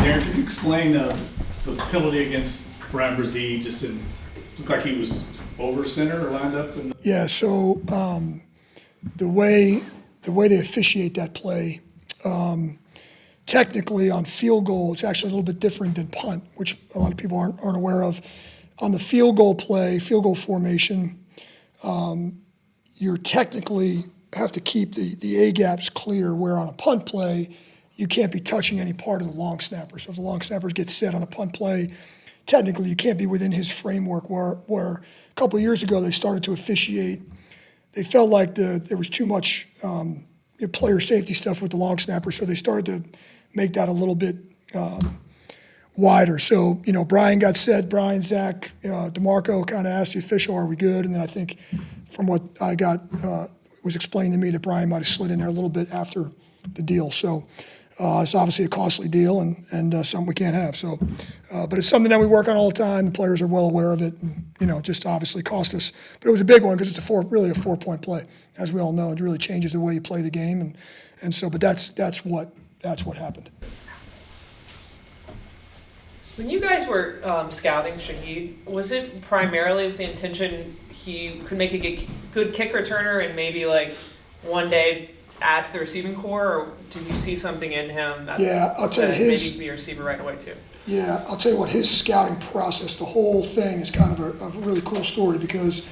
Darren, can you explain the penalty against Darren Rizzi? Just didn't look like he was over center or lined up. Yeah. So the way they officiate that play, technically on field goal, it's actually a little bit different than punt, which a lot of people aren't aware of. On the field goal play, field goal formation, you're technically have to keep the A gaps clear, where on a punt play, you can't be touching any part of the long snapper. So if the long snapper gets set on a punt play, technically you can't be within his framework. Where a couple of years ago they started to officiate, they felt like there was too much player safety stuff with the long snapper, so they started to make that a little bit wider. So, Brian got set, Zach, DeMarco kind of asked the official, are we good? And then I think from what I got, it was explained to me that Brian might have slid in there a little bit after the deal. So it's obviously a costly deal and something we can't have. So, but it's something that we work on all the time. The players are well aware of it. And, just obviously cost us. But it was a big one because it's really a 4-point play, as we all know. It really changes the way you play the game. And so, but that's what happened. When you guys were scouting Shaheed, was it primarily with the intention he could make a good kick returner and maybe like one day add to the receiving core, or did you see something in him that I'll tell you maybe be a receiver right away too? Yeah, I'll tell you what, his scouting process, the whole thing is kind of a really cool story because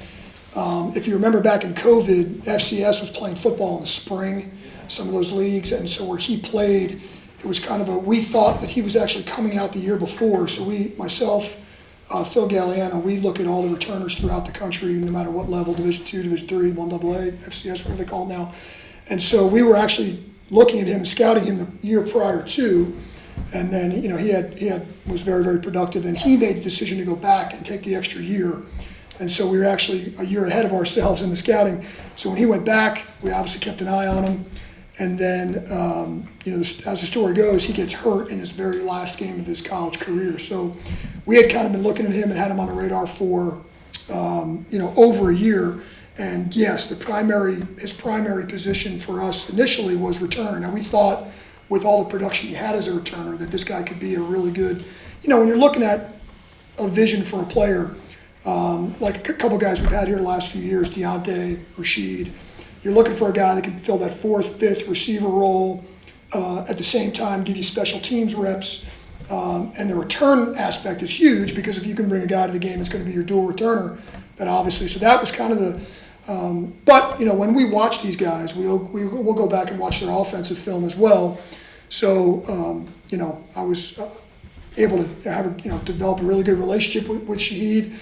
if you remember back in COVID, FCS was playing football in the spring, some of those leagues, and so where he played, it was kind of we thought that he was actually coming out the year before, so myself, Phil Galliano, we look at all the returners throughout the country, no matter what level, Division II, Division III, 1AA, FCS, whatever they call it now. And so we were actually looking at him and scouting him the year prior to, and then he was very, very productive. And he made the decision to go back and take the extra year, and so we were actually a year ahead of ourselves in the scouting. So when he went back, we obviously kept an eye on him, and then as the story goes, he gets hurt in his very last game of his college career. So we had kind of been looking at him and had him on the radar for over a year. And yes, his primary position for us initially was returner. Now we thought with all the production he had as a returner that this guy could be a really good, when you're looking at a vision for a player, like a couple guys we've had here the last few years, Deontay, Rashid, you're looking for a guy that can fill that 4th, 5th receiver role, at the same time give you special teams reps. And the return aspect is huge because if you can bring a guy to the game, it's going to be your dual returner. Then obviously, so that was kind of the. But when we watch these guys, we'll go back and watch their offensive film as well. So I was able to have develop a really good relationship with Shaheed.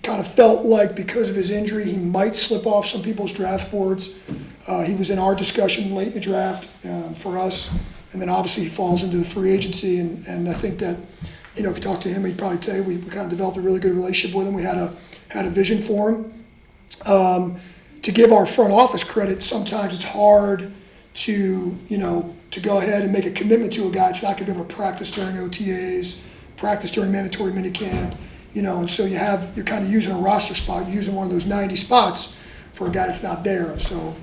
Kind of felt like because of his injury, he might slip off some people's draft boards. He was in our discussion late in the draft for us, and then obviously he falls into the free agency. And I think that if you talk to him, he'd probably tell you we kind of developed a really good relationship with him. We had a vision for him. To give our front office credit, sometimes it's hard to go ahead and make a commitment to a guy that's not going to be able to practice during OTAs, practice during mandatory minicamp, and so you're kind of using a roster spot, you're using one of those 90 spots for a guy that's not there. And so,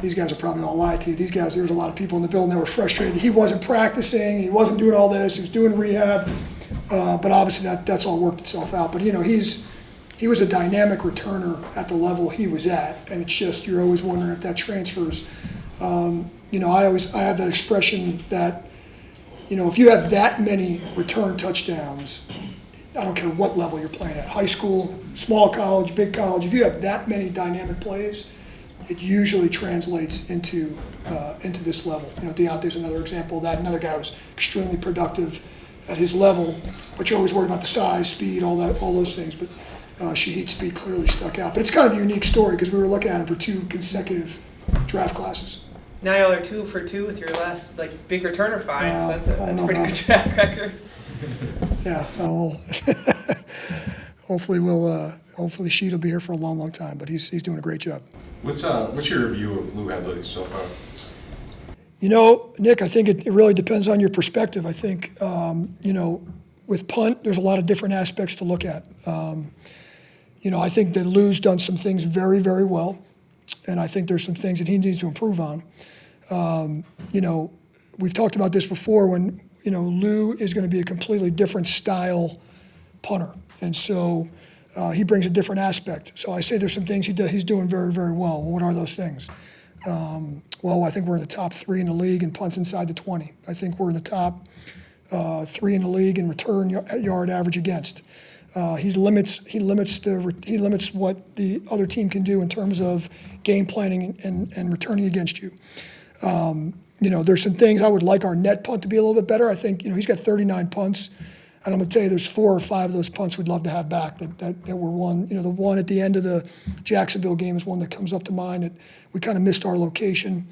these guys are probably all lied to you. These guys, there was a lot of people in the building that were frustrated that he wasn't practicing and he wasn't doing all this, he was doing rehab, but obviously that's all worked itself out. But, he was a dynamic returner at the level he was at, and it's just you're always wondering if that transfers. I have that expression that, if you have that many return touchdowns, I don't care what level you're playing at, high school, small college, big college, if you have that many dynamic plays, it usually translates into this level. Deontay's another example of that. Another guy was extremely productive at his level, but you're always worried about the size, speed, all those things. But Shaheed's speed clearly stuck out. But it's kind of a unique story because we were looking at him for 2 consecutive draft classes. Now y'all are 2 for 2 with your last big returner finds. That's a pretty good track record. Yeah, well, hopefully hopefully Shaheed will be here for a long, long time. But he's doing a great job. What's your view of Lou Hedley so far? Nick, I think it really depends on your perspective. I think with punt, there's a lot of different aspects to look at. I think that Lou's done some things very, very well, and I think there's some things that he needs to improve on. we've talked about this before when, Lou is going to be a completely different style punter. And so he brings a different aspect. So I say there's some things he's doing very, very well. What are those things? Well, I think we're in the top 3 in the league in punts inside the 20. I think we're in the top 3 in the league in return yard average against. He limits what the other team can do in terms of game planning and returning against you. There's some things I would like our net punt to be a little bit better. I think he's got 39 punts, and I'm going to tell you there's 4 or 5 of those punts we'd love to have back that were won. The one at the end of the Jacksonville game is one that comes up to mind that we kind of missed our location.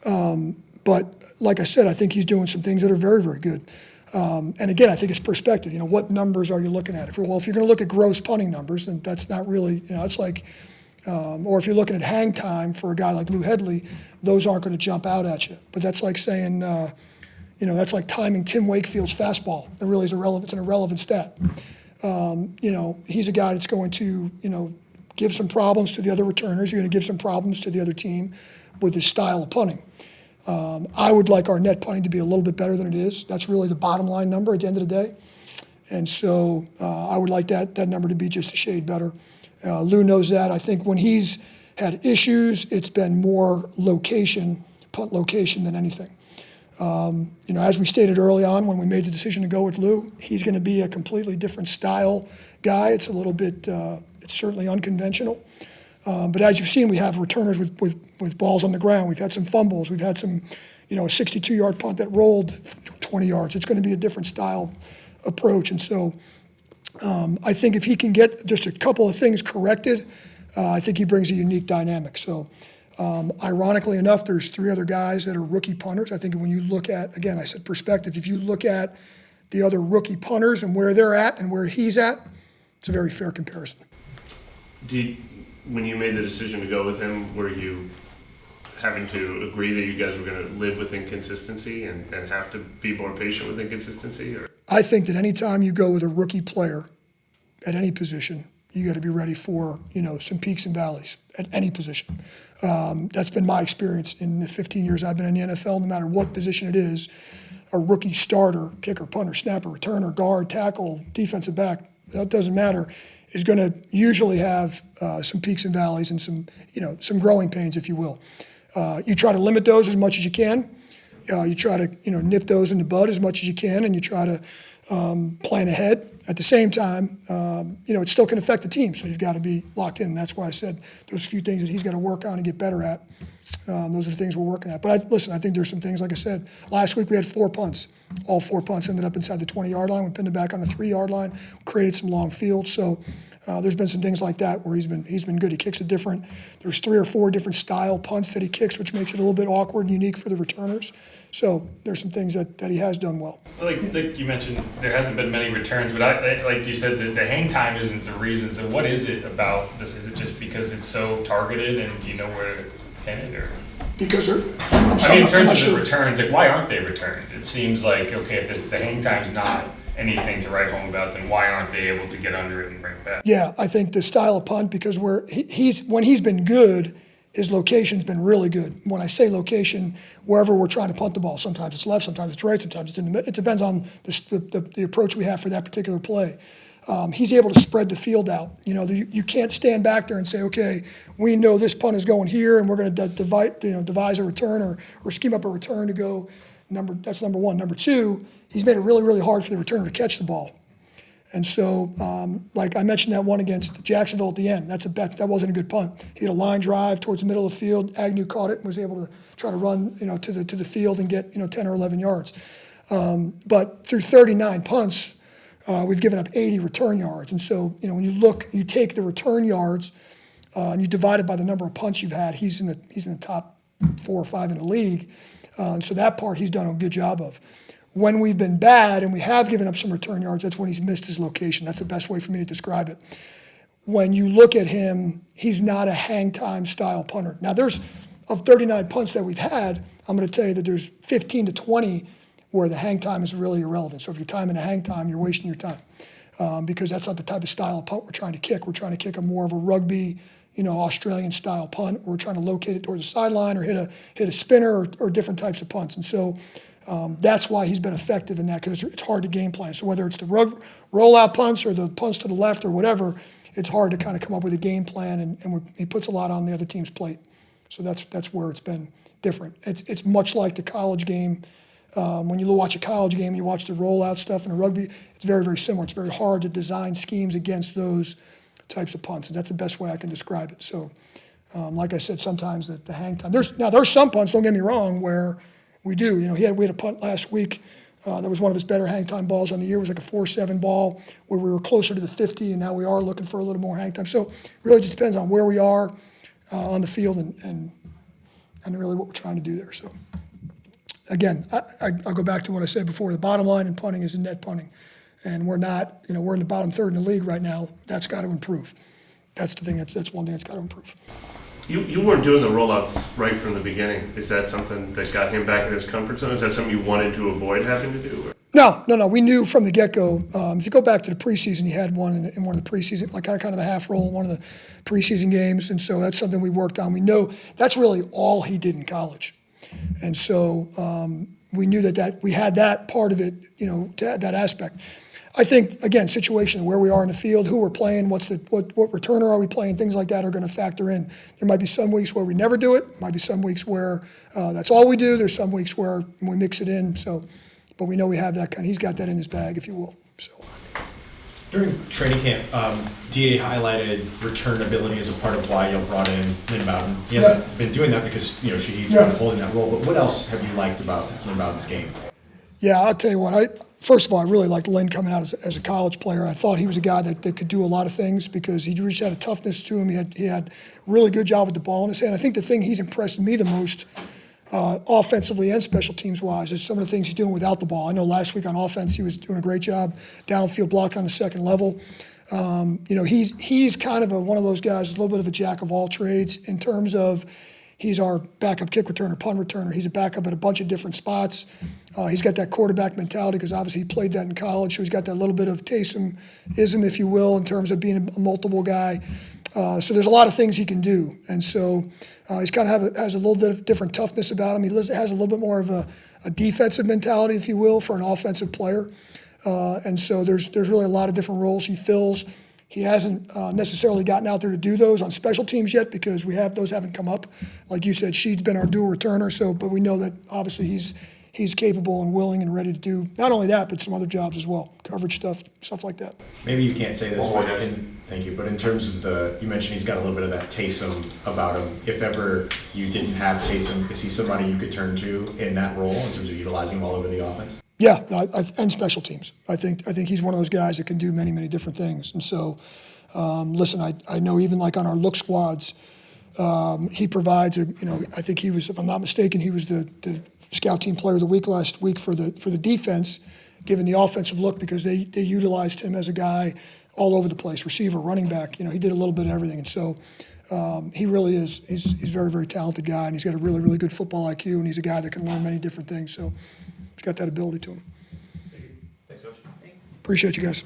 But like I said, I think he's doing some things that are very, very good. And again, I think it's perspective. What numbers are you looking at? If you're going to look at gross punting numbers, then that's not really, it's like, or if you're looking at hang time for a guy like Lou Hedley, those aren't going to jump out at you. But that's like saying, that's like timing Tim Wakefield's fastball. It really is irrelevant. It's an irrelevant stat. He's a guy that's going to, give some problems to the other returners. You're going to give some problems to the other team with his style of punting. I would like our net punting to be a little bit better than it is. That's really the bottom line number at the end of the day. And so I would like that number to be just a shade better. Lou knows that. I think when he's had issues, it's been more punt location than anything. As we stated early on when we made the decision to go with Lou, he's going to be a completely different style guy. It's a little bit, it's certainly unconventional. But as you've seen, we have returners with balls on the ground. We've had some fumbles. We've had some, a 62-yard punt that rolled 20 yards. It's going to be a different style approach. And so I think if he can get just a couple of things corrected, I think he brings a unique dynamic. So ironically enough, there's 3 other guys that are rookie punters. I think when you look at, again, I said perspective, if you look at the other rookie punters and where they're at and where he's at, it's a very fair comparison. When you made the decision to go with him, were you having to agree that you guys were going to live with inconsistency and have to be more patient with inconsistency? Or? I think that anytime you go with a rookie player at any position, you got to be ready for, some peaks and valleys at any position. That's been my experience in the 15 years I've been in the NFL. No matter what position it is, a rookie starter, kicker, punter, snapper, returner, guard, tackle, defensive back, that doesn't matter, is going to usually have some peaks and valleys and some growing pains, if you will. You try to limit those as much as you can. You try to nip those in the bud as much as you can, and you try to plan ahead. At the same time, it still can affect the team, so you've got to be locked in. And that's why I said those few things that he's got to work on and get better at. Those are the things we're working at. But I think there's some things, like I said, last week we had 4 punts. All 4 punts ended up inside the 20-yard line. We pinned it back on the 3-yard line, created some long fields. So there's been some things like that where he's been good. He kicks there's 3 or 4 different style punts that he kicks, which makes it a little bit awkward and unique for the returners. So there's some things that he has done well. Like you mentioned, there hasn't been many returns, but like you said, the hang time isn't the reason. So what is it about this? Is it just because it's so targeted and you know where to pin it, or? Because in terms of the returns, like why aren't they returned? It seems like, okay, if the hang time's not anything to write home about, then why aren't they able to get under it and bring it back? Yeah, I think the style of punt, because when he's been good, his location's been really good. When I say location, wherever we're trying to punt the ball, sometimes it's left, sometimes it's right, sometimes it's in the middle. It depends on the approach we have for that particular play. He's able to spread the field out. You can't stand back there and say, okay, we know this punt is going here, and we're going to devise a return or scheme up a return to go. That's number one. Number two, he's made it really, really hard for the returner to catch the ball. And so, like I mentioned that one against Jacksonville at the end, that wasn't a good punt. He had a line drive towards the middle of the field. Agnew caught it and was able to try to run, to the field and get 10 or 11 yards. But through 39 punts, we've given up 80 return yards. And so, when you take the return yards and you divide it by the number of punts you've had, he's in the top 4 or 5 in the league. So that part he's done a good job of. When we've been bad and we have given up some return yards, that's when he's missed his location. That's the best way for me to describe it. When you look at him, he's not a hang time style punter. Now of 39 punts that we've had, I'm going to tell you that there's 15 to 20 where the hang time is really irrelevant. So if you're timing a hang time, you're wasting your time because that's not the type of style of punt we're trying to kick. We're trying to kick a more of a rugby, Australian style punt. We're trying to locate it towards the sideline or hit a spinner or different types of punts. And so That's why he's been effective in that, because it's hard to game plan. So whether it's the rollout punts or the punts to the left or whatever, it's hard to kind of come up with a game plan, and he puts a lot on the other team's plate. So that's where it's been different. It's much like the college game. When you watch a college game, you watch the rollout stuff in the rugby, it's very, very similar. It's very hard to design schemes against those types of punts, and that's the best way I can describe it. So, like I said, sometimes the hang time. There's some punts, don't get me wrong, where we do. We had a punt last week. That was one of his better hang time balls on the year. It was like a 4-7 ball where we were closer to the 50, and now we are looking for a little more hang time. So, it really just depends on where we are on the field and really what we're trying to do there. So. Again, I'll go back to what I said before. The bottom line in punting is in net punting. And we're not, we're in the bottom third in the league right now. That's got to improve. That's the thing, that's one thing that's got to improve. You weren't doing the rollouts right from the beginning. Is that something that got him back in his comfort zone? Is that something you wanted to avoid having to do? No. We knew from the get-go. If you go back to the preseason, he had one in one of the preseason, like kind of a half roll in one of the preseason games. And so that's something we worked on. We know that's really all he did in college. And so we knew that we had that part of it, that aspect. I think, again, situation where we are in the field, who we're playing, what returner are we playing, things like that are going to factor in. There might be some weeks where we never do it. Might be some weeks where that's all we do. There's some weeks where we mix it in. So, but we know we have that he's got that in his bag, if you will. So. During training camp, DA highlighted return ability as a part of why you brought in Lynn Bowden. He hasn't been doing that because Shaheed's been holding that role. But what else have you liked about Lynn Bowden's game? Yeah, I'll tell you what. First of all, I really liked Lynn coming out as a college player. I thought he was a guy that could do a lot of things because he just had a toughness to him. He had a really good job with the ball in his hand. I think the thing he's impressed me the most, offensively and special teams wise, is some of the things he's doing without the ball. I know last week on offense he was doing a great job downfield blocking on the second level. He's kind of one of those guys, a little bit of a jack of all trades in terms of he's our backup kick returner, punt returner. He's a backup at a bunch of different spots. He's got that quarterback mentality because obviously he played that in college, so he's got that little bit of Taysom-ism, if you will, in terms of being a multiple guy. So there's a lot of things he can do, and so he's kind of has a little bit of different toughness about him. He has a little bit more of a defensive mentality, if you will, for an offensive player. And so there's really a lot of different roles he fills. He hasn't necessarily gotten out there to do those on special teams yet because those haven't come up. Like you said, Shaheed's been our dual returner, but we know that obviously he's capable and willing and ready to do not only that, but some other jobs as well, coverage stuff like that. Maybe you can't say this, thank you, but in terms of you mentioned he's got a little bit of that Taysom about him. If ever you didn't have Taysom, is he somebody you could turn to in that role in terms of utilizing him all over the offense? Yeah, and special teams. I think he's one of those guys that can do many, many different things. And so, listen, I know even like on our look squads, he provides I think he was, if I'm not mistaken, he was the scout team player of the week last week for the defense, given the offensive look because they utilized him as a guy all over the place, receiver, running back. He did a little bit of everything. And so he really is. He's a very, very talented guy, and he's got a really, really good football IQ, and he's a guy that can learn many different things. So he's got that ability to him. Thanks, Coach. Appreciate you guys.